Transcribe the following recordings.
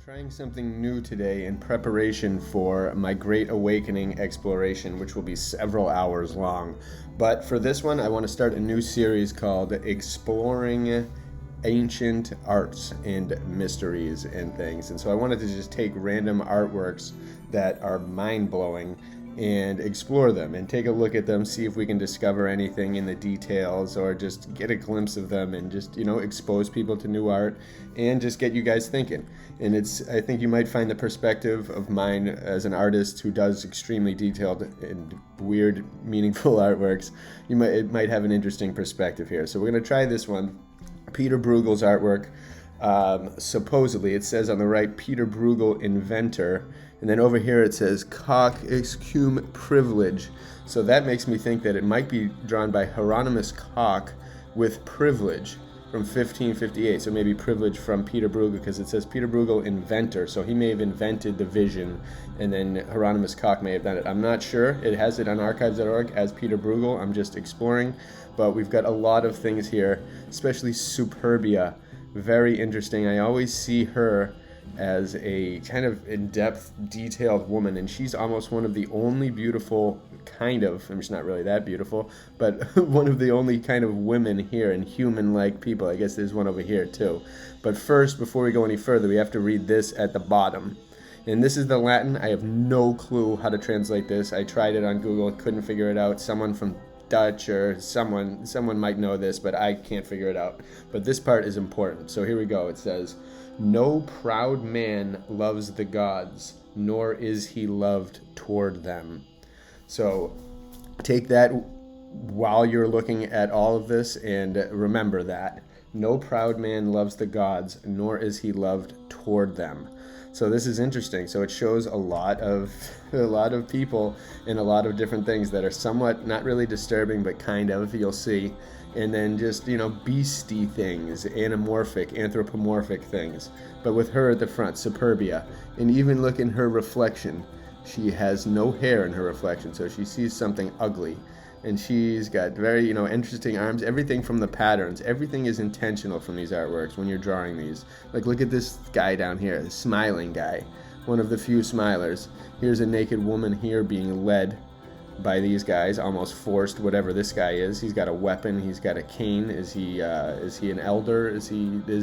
Trying something new today in preparation for my Great Awakening exploration, which will be several hours long. But for this one, I want to start a new series called Exploring Ancient Arts and Mysteries and Things. And so I wanted to just take random artworks that are mind-blowing and explore them and take a look at them, see if we can discover anything in the details or just get a glimpse of them and just, expose people to new art and just get you guys thinking. And I think you might find the perspective of mine as an artist who does extremely detailed and weird, meaningful artworks. It might have an interesting perspective here. So we're going to try this one. Peter Brueghels' artwork. Supposedly, it says on the right, Peter Bruegel, inventor. And then over here it says, Cock Excum Privilege. So that makes me think that it might be drawn by Hieronymus Koch with privilege from 1558. So maybe privilege from Peter Bruegel, because it says Peter Bruegel, inventor. So he may have invented the vision, and then Hieronymus Koch may have done it. I'm not sure. It has it on archives.org as Peter Bruegel. I'm just exploring. But we've got a lot of things here, especially Superbia. Very interesting. I always see her as a kind of in-depth, detailed woman, and she's almost one of the only beautiful I'm just not really that beautiful, but one of the only kind of women here and human-like people. I guess there's one over here too. But first, before we go any further, we have to read this at the bottom. And this is the Latin. I have no clue how to translate this. I tried it on Google, couldn't figure it out. Someone from Dutch or someone might know this, but I can't figure it out. But this part is important. So here we go. It says, "No proud man loves the gods, nor is he loved toward them." So take that while you're looking at all of this and remember that. No proud man loves the gods, nor is he loved toward them. So this is interesting. So it shows a lot of people and a lot of different things that are somewhat not really disturbing, but kind of, you'll see. And then just, beastie things, anthropomorphic things. But with her at the front, Superbia. And even look in her reflection. She has no hair in her reflection, so she sees something ugly. And she's got very, interesting arms. Everything from the patterns, everything is intentional from these artworks when you're drawing these. Like, look at this guy down here, the smiling guy, one of the few smilers. Here's a naked woman here being led by these guys, almost forced, whatever this guy is. He's got a weapon, he's got a cane. Is he an elder? Is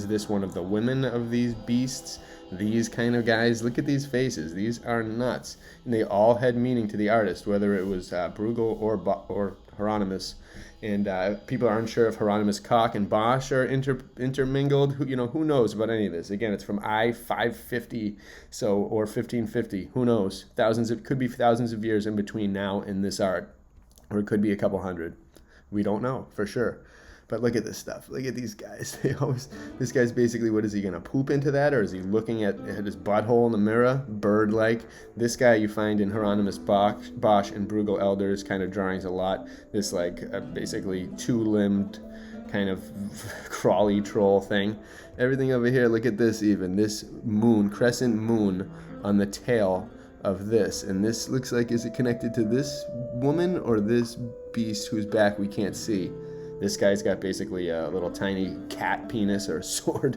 this one of the women of these beasts? These kind of guys, look at these faces. These are nuts. And they all had meaning to the artist, whether it was Bruegel or Hieronymus. And people are unsure if Hieronymus Koch and Bosch are intermingled. Who knows about any of this? Again, it's from I-550, or 1550. Who knows? Could be thousands of years in between now and this art, or it could be a couple hundred. We don't know for sure. But look at this stuff. Look at these guys. This guy's basically, what is he going to poop into that? Or is he looking at his butthole in the mirror? Bird-like. This guy you find in Hieronymus Bosch and Bruegel Elders kind of drawings a lot. This basically two-limbed kind of crawly troll thing. Everything over here, look at this even. This moon, crescent moon on the tail of this. And this looks like, is it connected to this woman or this beast whose back we can't see? This guy's got basically a little tiny cat penis or sword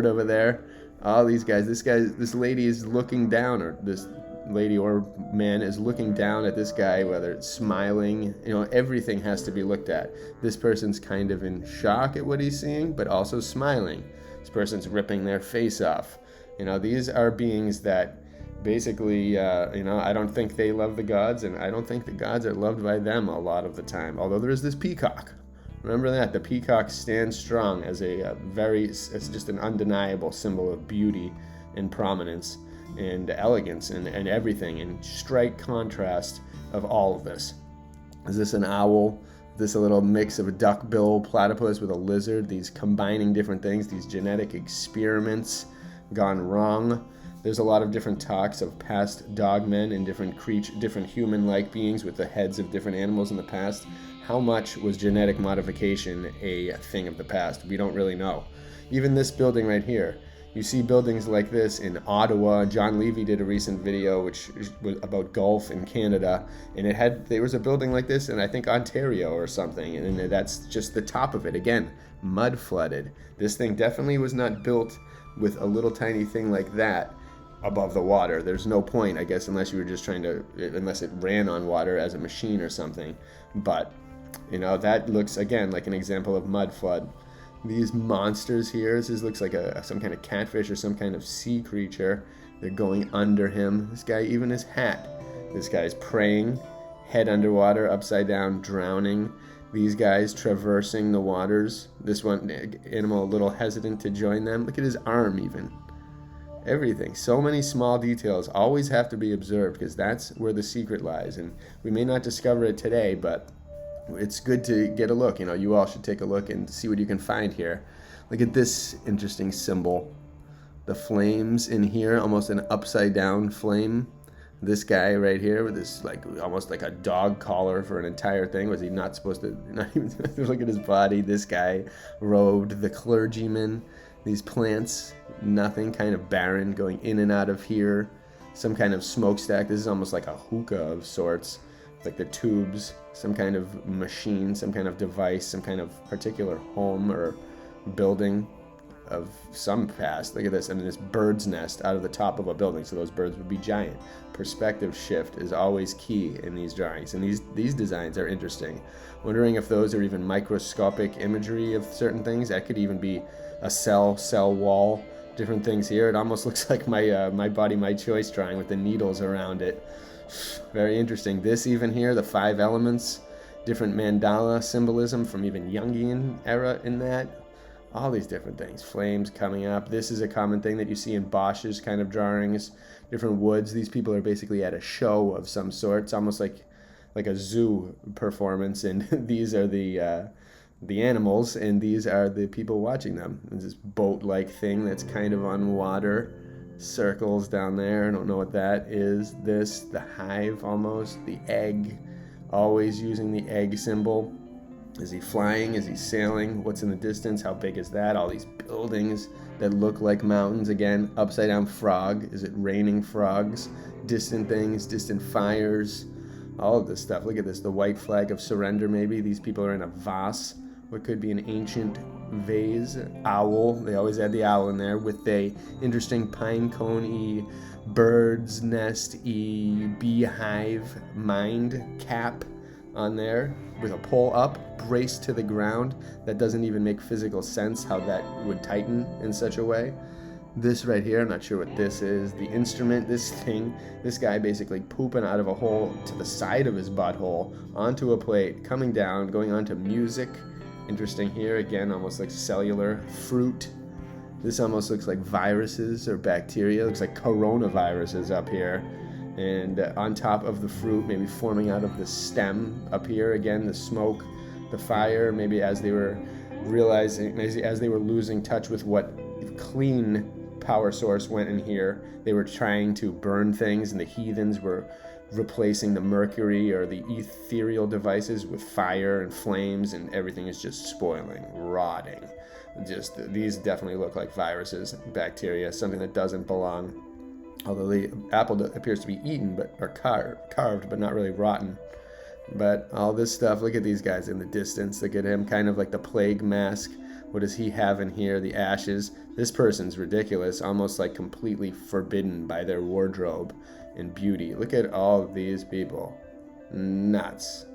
over there. All these guys. This lady is looking down, or this lady or man is looking down at this guy, whether it's smiling. Everything has to be looked at. This person's kind of in shock at what he's seeing, but also smiling. This person's ripping their face off. These are beings that basically, I don't think they love the gods, and I don't think the gods are loved by them a lot of the time. Although there's this peacock. Remember that. The peacock stands strong as it's just an undeniable symbol of beauty and prominence and elegance and everything, in strike contrast of all of this. Is this an owl? Is this a little mix of a duck-bill platypus with a lizard? These combining different things, these genetic experiments gone wrong. There's a lot of different talks of past dogmen and different human-like beings with the heads of different animals in the past. How much was genetic modification a thing of the past? We don't really know. Even this building right here. You see buildings like this in Ottawa. John Levy did a recent video which was about golf in Canada, and there was a building like this in, I think, Ontario or something, and that's just the top of it. Again, mud flooded. This thing definitely was not built with a little tiny thing like that above the water. There's no point, I guess, unless you were just unless it ran on water as a machine or something. But, that looks, again, like an example of mud flood. These monsters here, this looks like some kind of catfish or some kind of sea creature. They're going under him. This guy, even his hat. This guy's praying, head underwater, upside down, drowning. These guys traversing the waters. This one animal a little hesitant to join them. Look at his arm even. Everything. So many small details always have to be observed, because that's where the secret lies. And we may not discover it today, but it's good to get a look. You all should take a look and see what you can find here. Look at this interesting symbol. The flames in here, almost an upside down flame. This guy right here with this almost like a dog collar for an entire thing. Was he not supposed to, not even look at his body? This guy robed, the clergyman. These plants, nothing, kind of barren, going in and out of here. Some kind of smokestack. This is almost like a hookah of sorts. Like the tubes, some kind of machine, some kind of device, some kind of particular home or building of some past. Look at this, and this bird's nest out of the top of a building, so those birds would be giant. Perspective shift is always key in these drawings, and these designs are interesting. Wondering if those are even microscopic imagery of certain things. That could even be a cell wall, different things here. It almost looks like my body, my choice drawing with the needles around it. Very interesting. This even here, the 5 elements, different mandala symbolism from even Jungian era in that. All these different things. Flames coming up. This is a common thing that you see in Bosch's kind of drawings. Different woods. These people are basically at a show of some sort. It's almost like a zoo performance, and these are the animals, and these are the people watching them. There's this boat-like thing that's kind of on water. Circles down there. I don't know what that is. This, the hive almost, the egg, always using the egg symbol. Is he flying? Is he sailing? What's in the distance? How big is that? All these buildings that look like mountains. Again, upside down frog. Is it raining frogs? Distant things, distant fires. All of this stuff. Look at this. The white flag of surrender maybe. These people are in a vase. What could be an ancient vase. Owl. They always add the owl in there with a interesting pine cone-y, bird's nest-y, beehive mind cap on there with a pole up, braced to the ground. That doesn't even make physical sense how that would tighten in such a way. This right here, I'm not sure what this is. The instrument, this thing, this guy basically pooping out of a hole to the side of his butthole onto a plate, coming down, going on to music. Interesting here, again, almost like cellular. Fruit. This almost looks like viruses or bacteria. It looks like coronaviruses up here. And on top of the fruit, maybe forming out of the stem up here. Again, the smoke, the fire, maybe as they were realizing, as they were losing touch with what clean power source went in here, they were trying to burn things, and the heathens were replacing the mercury or the ethereal devices with fire and flames, and everything is just spoiling, rotting. These definitely look like viruses, bacteria, something that doesn't belong. Although the apple appears to be eaten, or carved, but not really rotten. But all this stuff, look at these guys in the distance. Look at him, kind of like the plague mask. What does he have in here? The ashes. This person's ridiculous, almost like completely forbidden by their wardrobe and beauty. Look at all of these people. Nuts.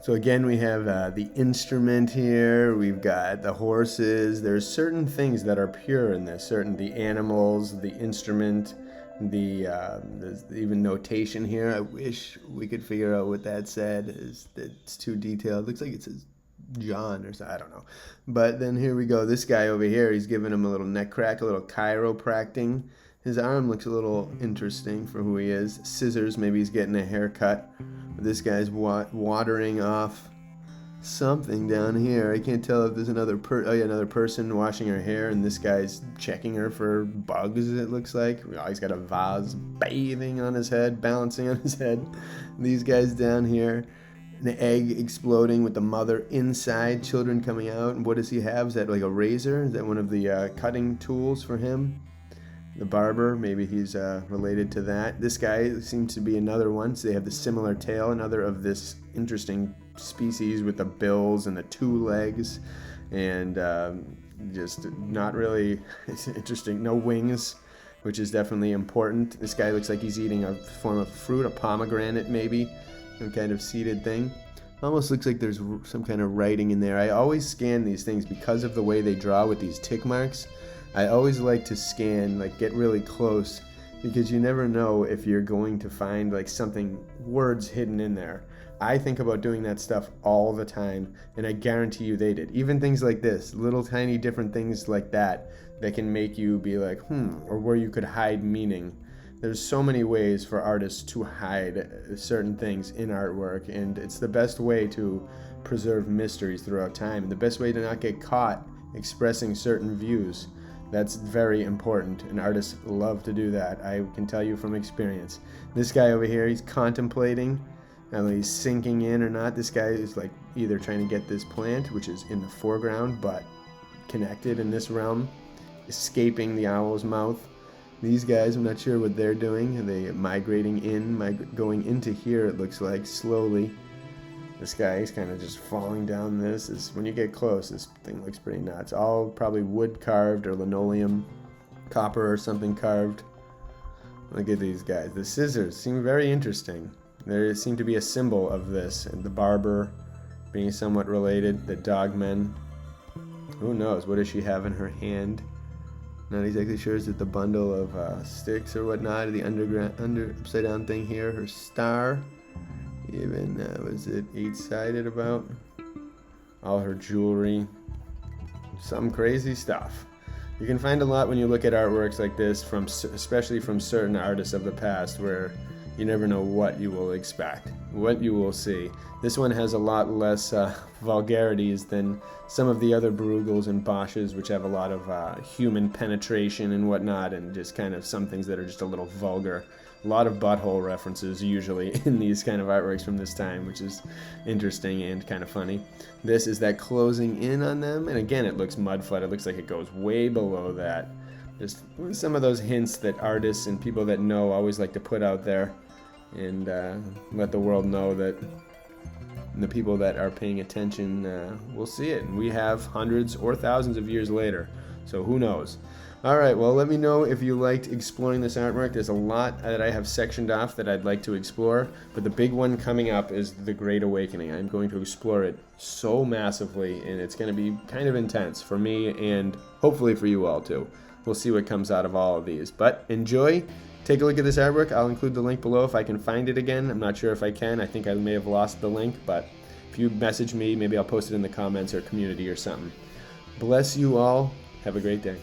So again, we have the instrument here. We've got the horses. There's certain things that are pure in this. The animals, the instrument, there's even notation here. I wish we could figure out what that said. It's too detailed. It looks like it says John or something. I don't know. But then here we go. This guy over here, he's giving him a little neck crack, a little chiropractic. His arm looks a little interesting for who he is. Scissors, maybe he's getting a haircut. This guy's watering off something down here. I can't tell if there's another person washing her hair, and this guy's checking her for bugs, it looks like. Oh, he's got a vase bathing on his head, balancing on his head. These guys down here, an egg exploding with the mother inside, children coming out. And what does he have? Is that like a razor? Is that one of the cutting tools for him? The barber, maybe he's related to that. This guy seems to be another one. So they have the similar tail, another of this interesting species with the bills and the 2 legs. And just not really interesting. No wings, which is definitely important. This guy looks like he's eating a form of fruit, a pomegranate maybe, some kind of seeded thing. Almost looks like there's some kind of writing in there. I always scan these things because of the way they draw with these tick marks. I always like to scan, like get really close, because you never know if you're going to find like something, words hidden in there. I think about doing that stuff all the time, and I guarantee you they did. Even things like this, little tiny different things like that can make you be like, or where you could hide meaning. There's so many ways for artists to hide certain things in artwork, and it's the best way to preserve mysteries throughout time, and the best way to not get caught expressing certain views. That's very important, and artists love to do that. I can tell you from experience. This guy over here, he's contemplating whether he's sinking in or not. This guy is like either trying to get this plant, which is in the foreground but connected in this realm, escaping the owl's mouth. These guys, I'm not sure what they're doing. Are they migrating in, going into here, it looks like, slowly. This guy, he's kind of just falling down this. When you get close, this thing looks pretty nuts. All probably wood carved or linoleum, copper or something carved. Look at these guys. The scissors seem very interesting. There seem to be a symbol of this, and the barber being somewhat related, the dogmen. Who knows? What does she have in her hand? Not exactly sure. Is it the bundle of sticks or whatnot? The upside down thing here. Her star. Even, was it 8-sided about? All her jewelry. Some crazy stuff. You can find a lot when you look at artworks like this, especially from certain artists of the past, where you never know what you will expect, what you will see. This one has a lot less vulgarities than some of the other Brueghels and Bosches, which have a lot of human penetration and whatnot, and just kind of some things that are just a little vulgar. A lot of butthole references usually in these kind of artworks from this time, which is interesting and kind of funny. This is that closing in on them, and again, it looks mudflat. It looks like it goes way below that. Just some of those hints that artists and people that know always like to put out there, and let the world know that the people that are paying attention will see it. And we have hundreds or thousands of years later, so who knows. All right, well, let me know if you liked exploring this artwork. There's a lot that I have sectioned off that I'd like to explore, but the big one coming up is The Great Awakening. I'm going to explore it so massively, and it's going to be kind of intense for me and hopefully for you all too. We'll see what comes out of all of these, but enjoy. Take a look at this artwork. I'll include the link below if I can find it again. I'm not sure if I can. I think I may have lost the link, but if you message me, maybe I'll post it in the comments or community or something. Bless you all. Have a great day.